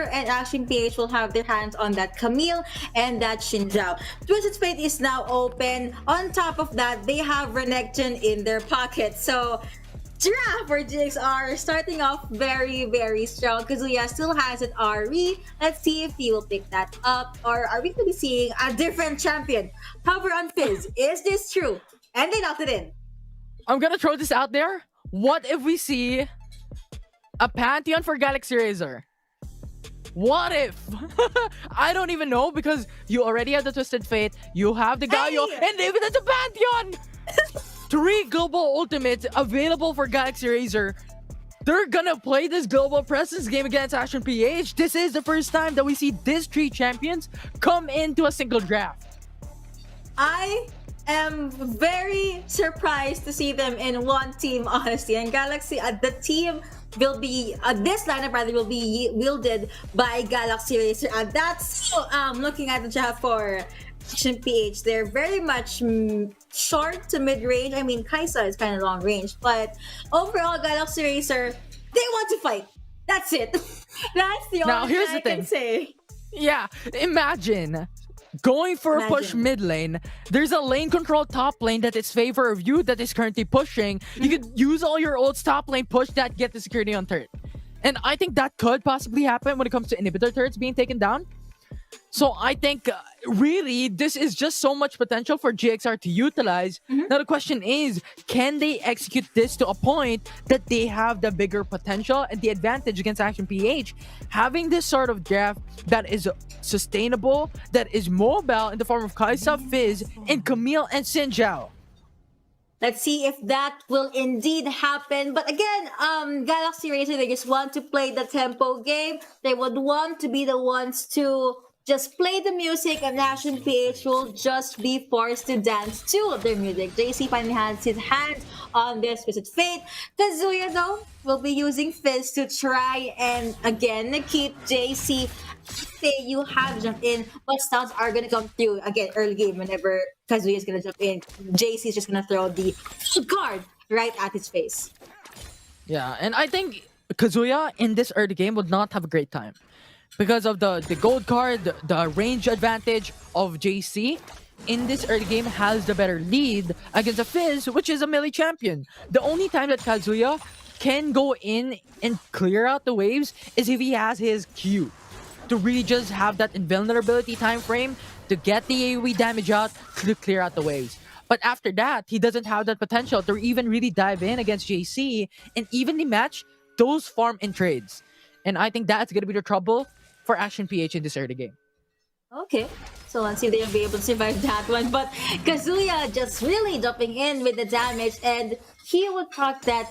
RACER and Action PH will have their hands on that Camille and that Xinjiao. Twisted Fate is now open. On top of that, they have Renekton in their pocket. So draft for GXR starting off very, very strong. Kazuya still has an RE. Let's see if he will pick that up. Or are we going to be seeing a different champion? Hover on Fizz. Is this true? And they knocked it in. I'm gonna throw this out there. What if we see a Pantheon for Galaxy RACER? What if? I don't even know, because you already have the Twisted Fate, you have the Galio, and even the Pantheon! 3 global ultimates available for Galaxy RACER. They're gonna play this global presence game against Action PH. This is the first time that we see these 3 champions come into a single draft. I am very surprised to see them in one team, honestly. And Galaxy, the team will be, this lineup rather will be wielded by Galaxy RACER. And that's looking at the draft for Action PH. They're very much short to mid-range. I mean, Kaisa is kind of long range, but overall, Galaxy RACER, they want to fight. That's it. That's the only thing I can say. Yeah, imagine going for a push mid lane. There's a lane control top lane that is favor of you that is currently pushing. You could use all your ults top lane, push that, get the security on turret. And I think that could possibly happen when it comes to inhibitor turrets being taken down. So I think really this is just so much potential for GXR to utilize. Now the question is, can they execute this to a point that they have the bigger potential and the advantage against Action PH? Having this sort of draft that is sustainable, that is mobile in the form of Kaisa, Fizz, and Camille and Xinjiao. Let's see if that will indeed happen. But again, Galaxy RACER, they just want to play the tempo game. They would want to be the ones to just play the music, and Action PH will just be forced to dance to their music. JC finally has his hands on this Twisted Fate. Kazuya, though, will be using Fizz to try and again keep JC. Say you have jumped in, but stuns are gonna come through again early game. Whenever Kazuya is gonna jump in, JC is just gonna throw the full guard right at his face. Yeah, and I think Kazuya in this early game would not have a great time because of the gold card, the range advantage of JC in this early game has the better lead against a Fizz, which is a melee champion. The only time that Kazuya can go in and clear out the waves is if he has his Q, to really just have that invulnerability time frame to get the AoE damage out to clear out the waves. But after that, he doesn't have that potential to even really dive in against JC and evenly match those farm and trades. And I think that's going to be the trouble for Action PH in this early game. Okay, so let's see if they'll be able to survive that one. But Kazuya just really jumping in with the damage, and he would proc that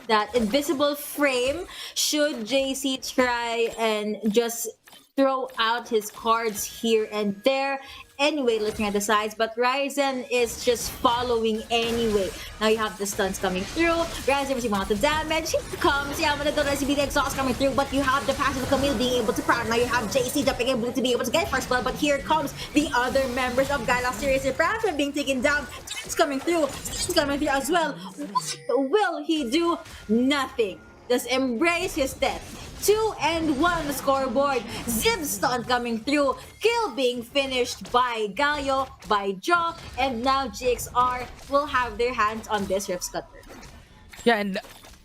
that invisible frame should JC try and just throw out his cards here and there. Anyway, looking at the sides, but Ryzen is just following anyway. Now you have the stuns coming through. Ryzen receiving a lot of damage. Here comes Yamada, the recipe, the exhaust coming through, but you have the passive of Camille being able to proud. Now you have JC jumping able to be able to get first blood, but here comes the other members of Galaxy RACER. Brandon being taken down. Stuns coming through. Stuns coming through as well. What will he do? Nothing. Just embrace his death. 2 and 1 on the scoreboard. Zib stun coming through. Kill being finished by Galio, by Jaw, and now GXR will have their hands on this Rift Cutter. Yeah, and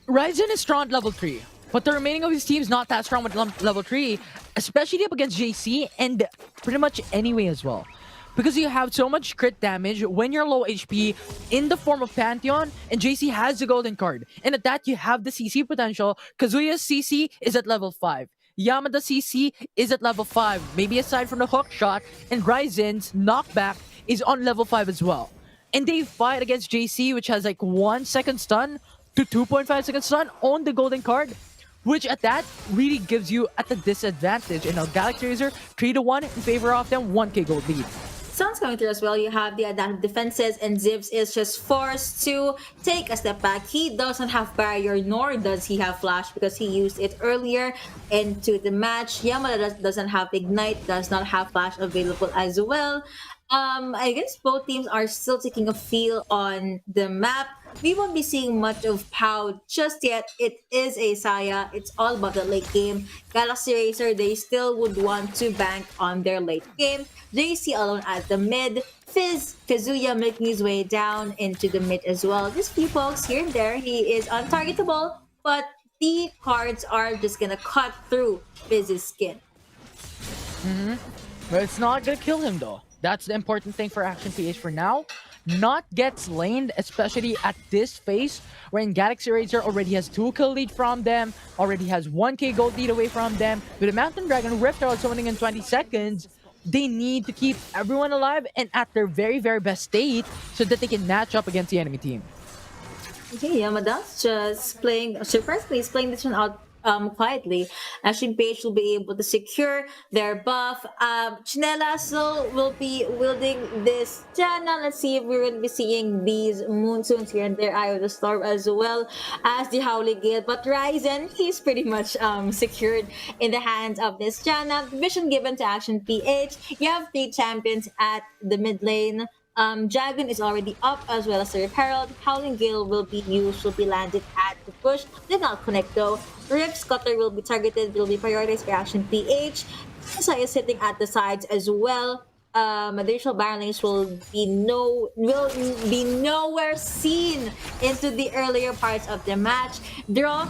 Ryzen is strong at level 3, but the remaining of his team is not that strong with level 3, especially up against JC and pretty much anyway as well. Because you have so much crit damage when you're low HP in the form of Pantheon, and JC has the golden card. And at that, you have the CC potential. Kazuya's CC is at level 5. Yamada's CC is at level 5, maybe aside from the hook shot, and Ryzen's knockback is on level 5 as well. And they fight against JC, which has like 1 second stun to 2.5 second stun on the golden card, which at that really gives you at the disadvantage. And now Galaxy RACER 3-1 in favor of them, 1k gold lead. Sounds coming through as well. You have the adaptive defenses, and Zibs is just forced to take a step back. He doesn't have barrier, nor does he have flash, because he used it earlier into the match. Yamada doesn't have ignite, does not have flash available as well. I guess both teams are still taking a feel on the map. We won't be seeing much of Pow just yet. It is a Saya. It's all about the late game. Galaxy Racer, they still would want to bank on their late game. JC alone at the mid. Fizz, Kazuya making his way down into the mid as well. Just few pokes here and there. He is untargetable, but the cards are just gonna cut through Fizz's skin. But it's not gonna kill him though. That's the important thing for Action PH for now. Not get slayed, especially at this phase when Galaxy Racer already has 2 kill lead from them, already has 1k gold lead away from them. With the Mountain Dragon Rift Herald summoning in 20 seconds, they need to keep everyone alive and at their very, very best state so that they can match up against the enemy team. Okay, Yamada's just playing, surprisingly, he's playing this one out quietly. Ashin Page will be able to secure their buff. Chinela still will be wielding this channel. Let's see if we're going to be seeing these Moonsoons here and there, Eye of the Storm as well as the Howling Gale. But Ryzen, he's pretty much secured in the hands of this channel. Vision given to Action PH. You have 3 champions at the mid lane. Dragon is already up as well as the Herald. Howling Gale will be used, will be landed at the push. Did not connect though. Rip Scutter will be targeted, will be prioritized by Action PH. Sai is sitting at the sides as well. Additional Baron lanes will be nowhere seen into the earlier parts of the match. Draw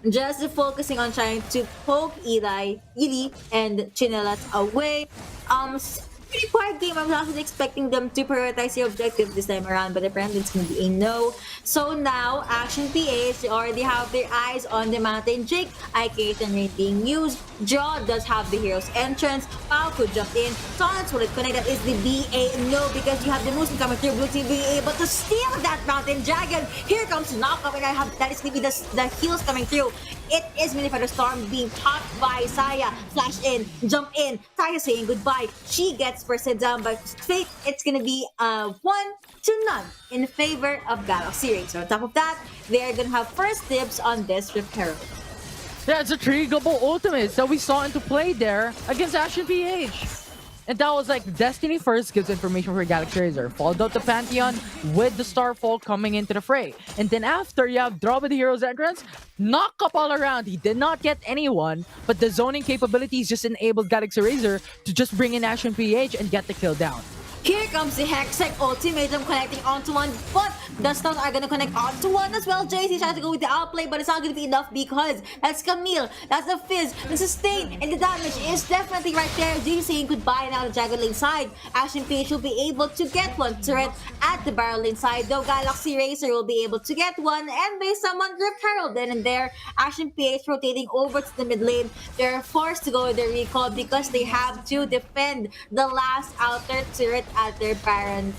just focusing on trying to poke Eli, and Chinelas away. Pretty quiet game. I was actually expecting them to prioritize the objective this time around, but apparently it's going to be a no. So now, Action PH, they already have their eyes on the Mountain Drake. IK and Rain being used. Jaw does have the hero's entrance. Pao could jump in. Sonics will connect. That is the BA no, because you have the Moose coming through. Blue team being able to steal that Mountain Dragon. Here comes Knockup, and I have that is going to be the heals coming through. It is Mini Fighter Storm being popped by Saya. Flash in, jump in. Saya saying goodbye. She gets first hit down by Fate. It's gonna be 1-0 in favor of Galaxy Racer. On top of that, they're gonna have first dibs on this repair. Yeah, it's a triggable ultimate that we saw into play there against Action PH. And that was like Destiny first gives information for Galaxy Racer, followed out the Pantheon with the Starfall coming into the fray. And then after you have Draw with the Hero's Entrance, knock up all around. He did not get anyone, but the zoning capabilities just enabled Galaxy Racer to just bring in Action PH and get the kill down. Here comes the Hextech ultimatum connecting onto one, but the stuns are gonna connect onto one as well. JC trying to go with the outplay, but it's not gonna be enough because that's Camille, that's the Fizz, the sustain, and the damage is definitely right there. JC saying goodbye now to Dragon Lane side. Action PH will be able to get one turret at the Barrel Lane side, though Galaxy Racer will be able to get one, and they summon Rip Herald then and there. Action PH rotating over to the mid lane. They're forced to go with their recall because they have to defend the last outer turret at their Baron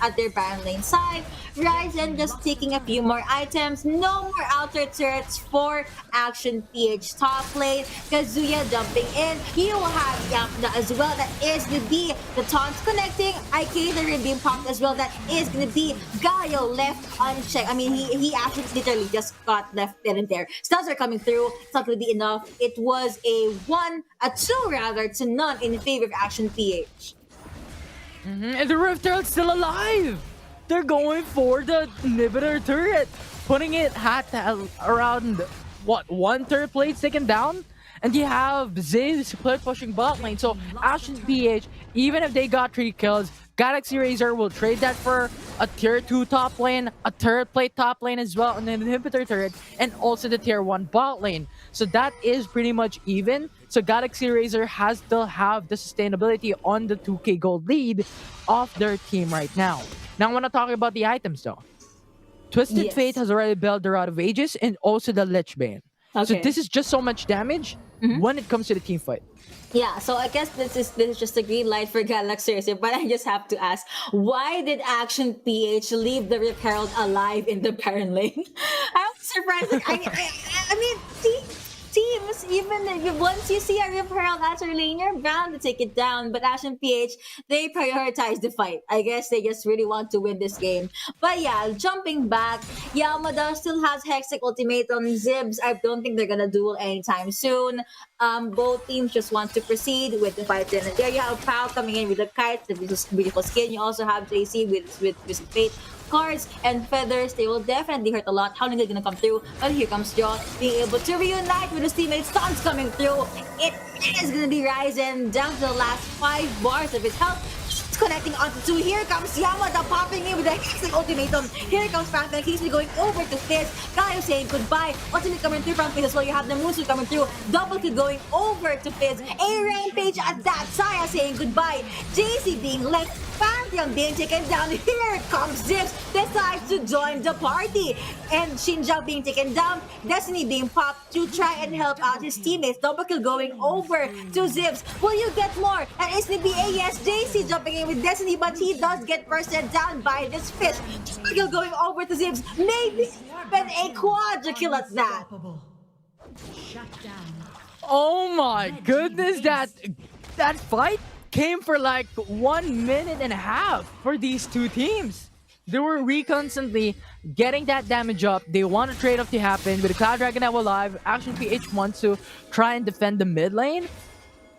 lane side. Ryzen just taking a few more items. No more outer turrets for Action PH top lane. Kazuya jumping in. You will have Yapna as well. That is going to be the taunts connecting. IK the ring being popped as well. That is going to be Gaio left unchecked. I mean, he actually literally just got left there and there. Stuns are coming through. It's not going to be enough. It was a 2 rather to none in favor of Action PH. And the Rift Herald's still alive! They're going for the inhibitor turret, putting it at around, what, 1 turret plate taken down? And you have Ziz split pushing bot lane, so Ashen PH, even if they got 3 kills, Galaxy Racer will trade that for a tier 2 top lane, a turret plate top lane as well, and an inhibitor turret, and also the tier 1 bot lane. So that is pretty much even. So Galaxy Racer has still have the sustainability on the 2k gold lead of their team right now. Now I want to talk about the items though. Twisted Yes. Fate has already built the Rod of Ages and also the Lich Bane. So Okay. this is just so much damage when it comes to the team fight. Yeah, so I guess this is just a green light for Galaxy Racer, but I just have to ask, why did Action PH leave the Rip Herald alive in the Baron lane? I was surprised. Like, I mean, team teams, even if once you see a Referral as your lane, you're bound to take it down. But Ash and PH, they prioritize the fight. I guess they just really want to win this game. But yeah, jumping back, Yamada still has Hextech Ultimate on Zibs. I don't think they're gonna duel anytime soon. Both teams just want to proceed with the fight. And there you have Pal coming in with the kite, the beautiful skin. You also have JC with Fate cards and feathers. They will definitely hurt a lot. How are they gonna come through? But here comes John being able to reunite with his teammates. Stuns coming through. It is gonna be Ryzen down to the last 5 bars of his health. Connecting onto 2. Here comes Yamada popping in with the Hextech Ultimatum. Here comes Phantom. He's going over to Fizz. Gaio saying goodbye. Ultimate coming through from Fizz as well. You have the Musu coming through. Double kill going over to Fizz. A Rampage at that. Saya saying goodbye. JC being left. Pantheon being taken down. Here comes Zips. Decides to join the party. And Shinja being taken down. Destiny being popped to try and help out his teammates. Double kill going over to Zips. Will you get more? And SNBA, yes, JC jumping in with Destiny, but he does get bursted down by this fish. Double kill going over to Zips. Maybe even a quadra kill at that. Oh my goodness, that fight came for like 1.5 minutes for these two teams. They were constantly getting that damage up. They want a trade-off to happen with the Cloud Dragon now alive. Action PH wants to try and defend the mid lane.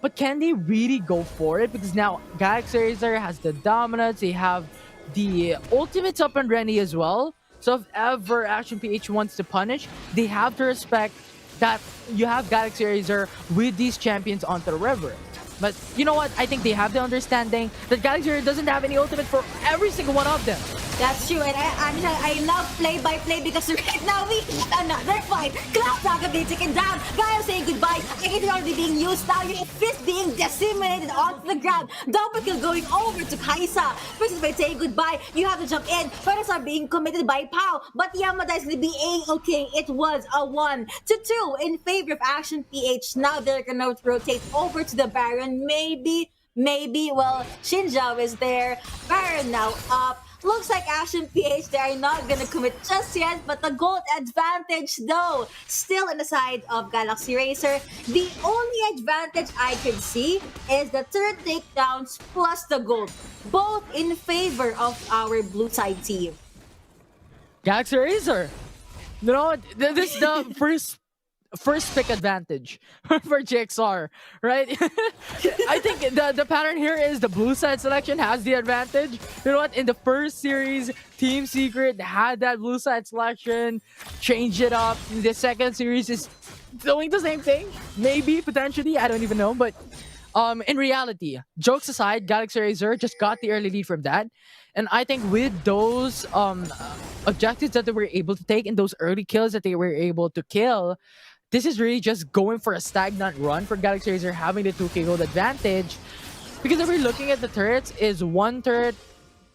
But can they really go for it? Because now Galaxy Racer has the dominance. They have the ultimates up and ready as well. So if ever Action PH wants to punish, they have to respect that you have Galaxy Racer with these champions onto the river. But you know what? I think they have the understanding that Galaxy Racer doesn't have any ultimate for every single one of them. That's true, and I love play-by-play because right now we have another fight. Cloud Dragon being taken down. Gaio saying goodbye. It's already being used now. Your fist being disseminated onto the ground. Double kill going over to Kaisa. Versus by saying goodbye. You have to jump in. Feathers are being committed by Pao. But Yamada is going to be A-okay. It was a 1-2 in favor of Action PH. Now they're going to rotate over to the Baron. Maybe. Well, Shinja is there. Baron now up. Looks like Action PH, they are not gonna commit just yet, but the gold advantage though, still on the side of Galaxy Racer. The only advantage I could see is the turret takedowns plus the gold, both in favor of our blue side team. Galaxy Racer. You know, this is the first pick advantage for GXR, right? I think the pattern here is the blue side selection has the advantage. You know what? In the first series, Team Secret had that blue side selection, changed it up. The second series is doing the same thing. Maybe, potentially, I don't even know. But in reality, jokes aside, Galaxy Racer just got the early lead from that. And I think with those objectives that they were able to take and those early kills that they were able to kill, this is really just going for a stagnant run for Galaxy Racer having the 2k gold advantage. Because if we're looking at the turrets, is 1 turret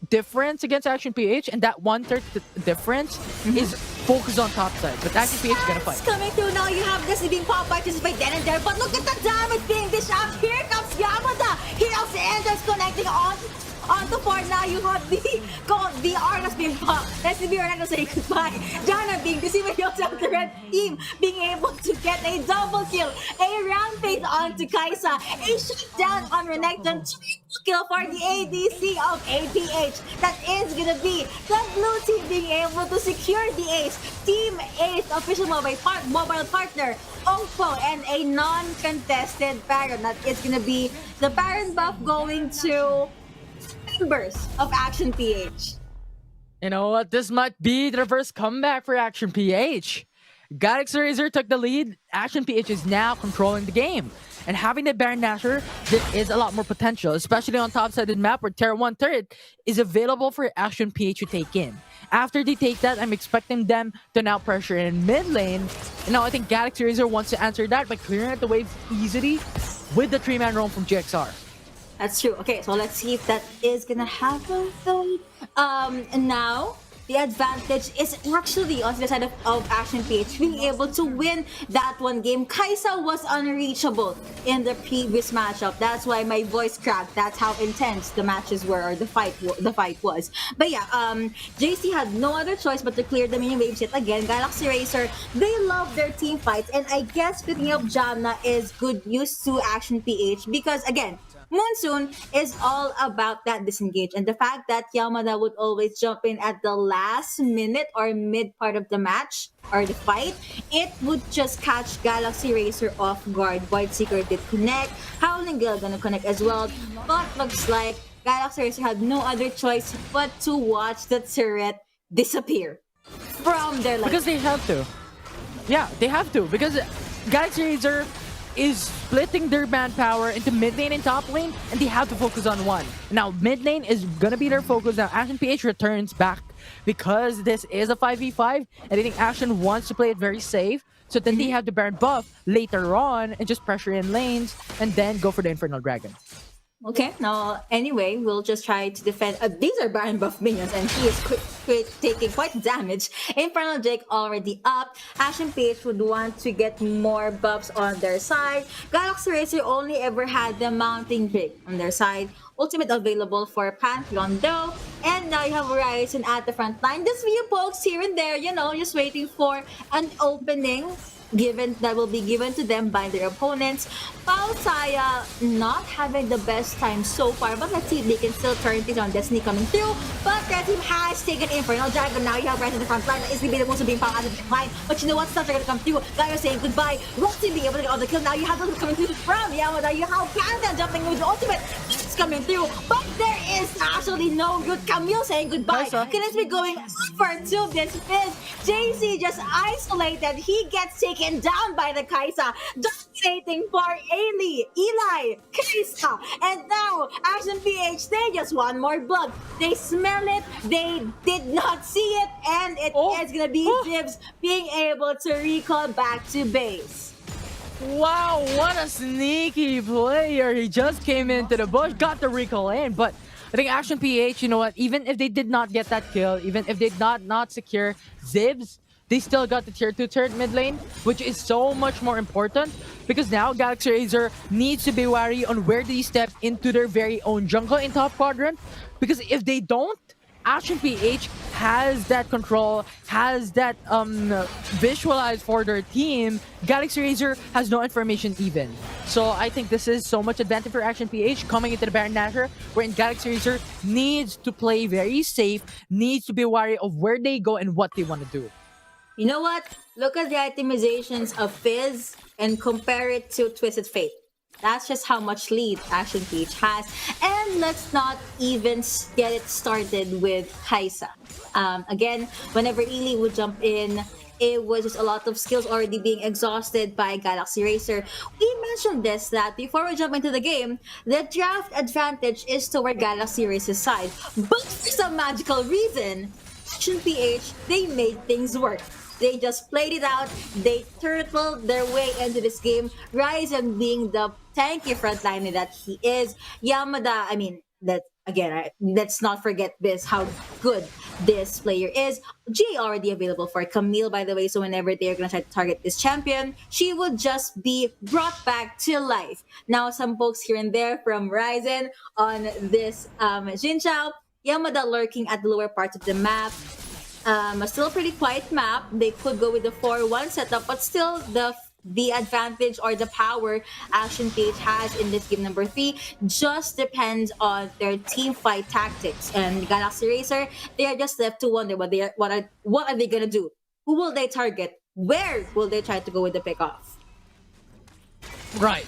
difference against Action PH, and that 1 turret difference is focused on top side. But Action PH is gonna fight. Coming through now, you have this being popped by just by then and there. But look at the damage being dished out. Here comes Yamada. Here comes the Enders connecting on the board. Now you have the Argus being popped. Let's be Renato saying goodbye. Jana being deceived. You also have the red team being able to get a double kill. A rampage onto Kaisa. A shutdown on Renekton. Triple kill for the ADC of APH. That is gonna be the blue team being able to secure the ace. Team Ace official mobile partner. Ongpo and a non-contested Baron. That is gonna be the Baron buff going to members of Action PH. You know what? This might be the reverse comeback for Action PH. Galaxy Racer took the lead. Action PH is now controlling the game. And having the Baron Nashor, there is a lot more potential, especially on top-sided map where Terra 1 turret is available for Action PH to take in. After they take that, I'm expecting them to now pressure in mid lane. And now I think Galaxy Racer wants to answer that by clearing out the waves easily with the 3-man roam from GXR. That's true. Okay, so let's see if that is gonna happen though. Now the advantage is actually on the side of Action PH being able to win that one game. Kaisa was unreachable in the previous matchup. That's why my voice cracked. That's how intense the matches were, or the fight was. But yeah, JC had no other choice but to clear the mini waves yet again. Galaxy Racer, they love their team fights, and I guess picking up Jamna is good news to Action PH because again, Monsoon is all about that disengage, and the fact that Yamada would always jump in at the last minute or mid part of the match or the fight, it would just catch Galaxy Racer off guard. Void Seeker did connect, Howling Gale gonna connect as well, but looks like Galaxy Racer had no other choice but to watch the turret disappear from their lane. Because they have to. Yeah, they have to. Because Galaxy Razor is splitting their manpower into mid lane and top lane, and they have to focus on one. Now, mid lane is gonna be their focus. Now, Action PH returns back because this is a 5v5, and I think Action wants to play it very safe. So then they have the Baron buff later on and just pressure in lanes and then go for the Infernal Dragon. Okay, now anyway, we'll just try to defend. These are Baron buff minions, and he is taking quite damage. Infernal Drake already up. Ashen Page would want to get more buffs on their side. Galaxy Racer only ever had the Mounting Drake on their side. Ultimate available for Pantheon though. And now you have Horizon at the front line. Just few pokes here and there, you know, just waiting for an opening that will be given to them by their opponents. Pao Saya not having the best time so far, but let's see if they can still turn things on. Destiny coming through, but their team has taken Infernal Dragon. Now you have Rise in the front line. It's going to be the most of being Pao out of the line, but you know what? Stuff are going to come through. Now you're saying goodbye. Roxy being able to get all the kills. Now you have them coming through from Yamada. You have Pantheon jumping with the ultimate. It's coming through, but there is actually no good. Camille saying goodbye. Can it be going over to this Fizz? JC just isolated. He gets taken down by the Kaisa, dominating for Eli, Kaisa, and now Action PH, they just want more blood. They smell it, they did not see it, and it is gonna be Jibs being able to recall back to base. Wow, what a sneaky player. He just came into the bush, got the recall in, but I think Action PH, you know what, even if they did not get that kill, even if they did not secure Zibs, they still got the tier 2 turret mid lane, which is so much more important because now Galaxy Razor needs to be wary on where they step into their very own jungle in top quadrant, because if they don't, Action PH has that control, has that visualized for their team. Galaxy Razor has no information even. So I think this is so much advantage for Action PH coming into the Baron Nashor, wherein Galaxy Razor needs to play very safe, needs to be wary of where they go and what they want to do. You know what? Look at the itemizations of Fizz and compare it to Twisted Fate. That's just how much lead Action Peach has. And let's not even get it started with Kaisa. Again, whenever Ely would jump in, it was just a lot of skills already being exhausted by Galaxy Racer. We mentioned this, that before we jump into the game, the draft advantage is toward Galaxy Racer's side. But for some magical reason, Action PH, they made things work. They just played it out. They turtled their way into this game. Ryzen being the tanky frontliner that he is. Yamada, I mean, let's not forget this, how good this player is. Jay already available for Camille, by the way, so whenever they're going to try to target this champion, she would just be brought back to life. Now, some pokes here and there from Ryzen on this Xin Chao. Yamada lurking at the lower parts of the map. Still a pretty quiet map. They could go with the 4-1 setup, but still the advantage or the power Action PH has in this game number 3 just depends on their team fight tactics. And Galaxy Racer, they are just left to wonder what are they gonna do? Who will they target? Where will they try to go with the pick-off? Right.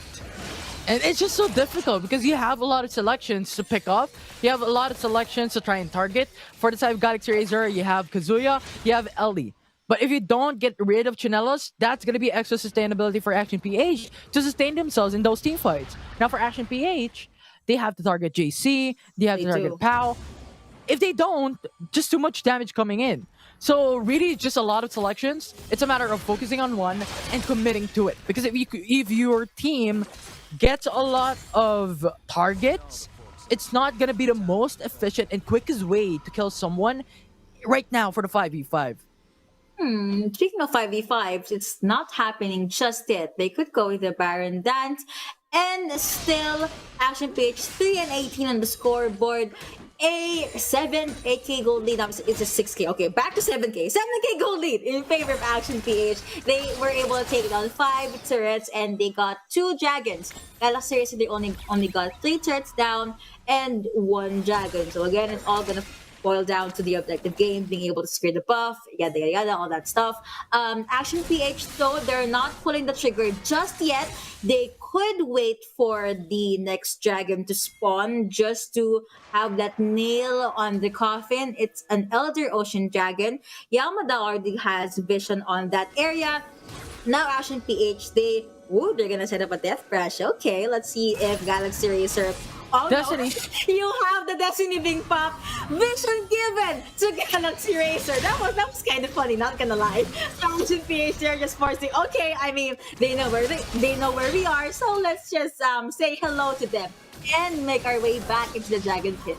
And it's just so difficult because you have a lot of selections to pick up. You have a lot of selections to try and target. For the side of Galaxy Razor, you have Kazuya, you have Ellie. But if you don't get rid of Chinelos, that's going to be extra sustainability for Action PH to sustain themselves in those team fights. Now for Action PH, they have to target JC, they have to target Pao. If they don't, just too much damage coming in. So really, just a lot of selections. It's a matter of focusing on one and committing to it. Because if your team gets a lot of targets, it's not gonna be the most efficient and quickest way to kill someone right now for the 5v5. Speaking of 5v5s, it's not happening just yet. They could go with the Baron Dance and still Action Page 3 and 18 on the scoreboard. A 8k gold lead. Now it's a 6k. Okay, back to 7k. 7k gold lead in favor of Action PH. They were able to take down 5 turrets and they got 2 dragons. Galaxy Racer, they only got 3 turrets down and 1 dragon. So again, it's all gonna boil down to the objective game, being able to secure the buff, yada yada yada, all that stuff. Action PH though, they're not pulling the trigger just yet. They could wait for the next dragon to spawn just to have that nail on the coffin. It's an Elder Ocean Dragon. Yamada already has vision on that area. Now Action PH, they're gonna set up a death crash. Okay, let's see if Galaxy Racer. Oh Destiny. no, you have the Destiny being popped. Vision given to Galaxy Racer. That was kind of funny, not gonna lie. Action PH, they're just forcing. Okay, I mean they know where we are, so let's just say hello to them and make our way back into the Dragon Pit.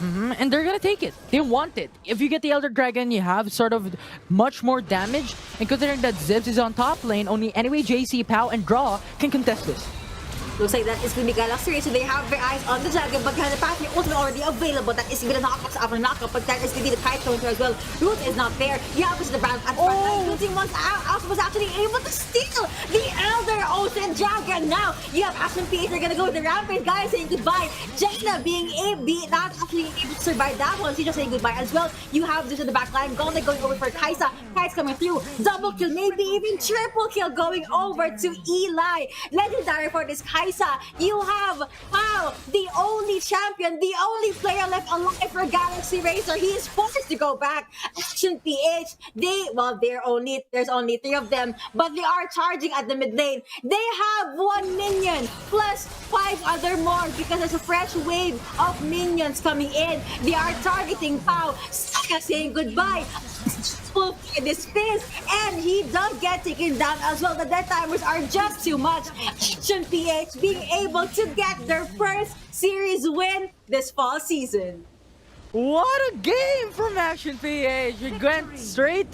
And they're gonna take it. They want it. If you get the Elder Dragon, you have sort of much more damage. And considering that Zibs is on top lane, only anyway JC, Pow, and Draw can contest this. Looks like that is going to be Galaxy Racer. They have their eyes on the dragon, but the pathway ultimate already available. That is going to knock us after knockup, but that is going to be the kite counter as well. Root is not there. Yeah, this is the brand at front line. Losing once out was actually able to steal the Elder Ocean Dragon. Now you have Ashen PH. They're going to go with the Rampage guys saying goodbye. Jaina being not actually able to survive that one. She's just saying goodbye as well. You have this in the back line. Gauntlet going over for Kaisa. Kai's coming through. Double kill, maybe even triple kill going over to Eli. Legendary for this Kaisa. You have the only champion, the only player left alive for Galaxy Racer. He is forced to go back. Action PH, there's only 3 of them, but they are charging at the mid lane. They have 1 minion plus 5 other more because there's a fresh wave of minions coming in. They are targeting Pau. Saka saying goodbye. This fizz, and he does get taken down as well. The death timers are just too much. Action PH being able to get their first series win this fall season. What a game from Action PH! We went straight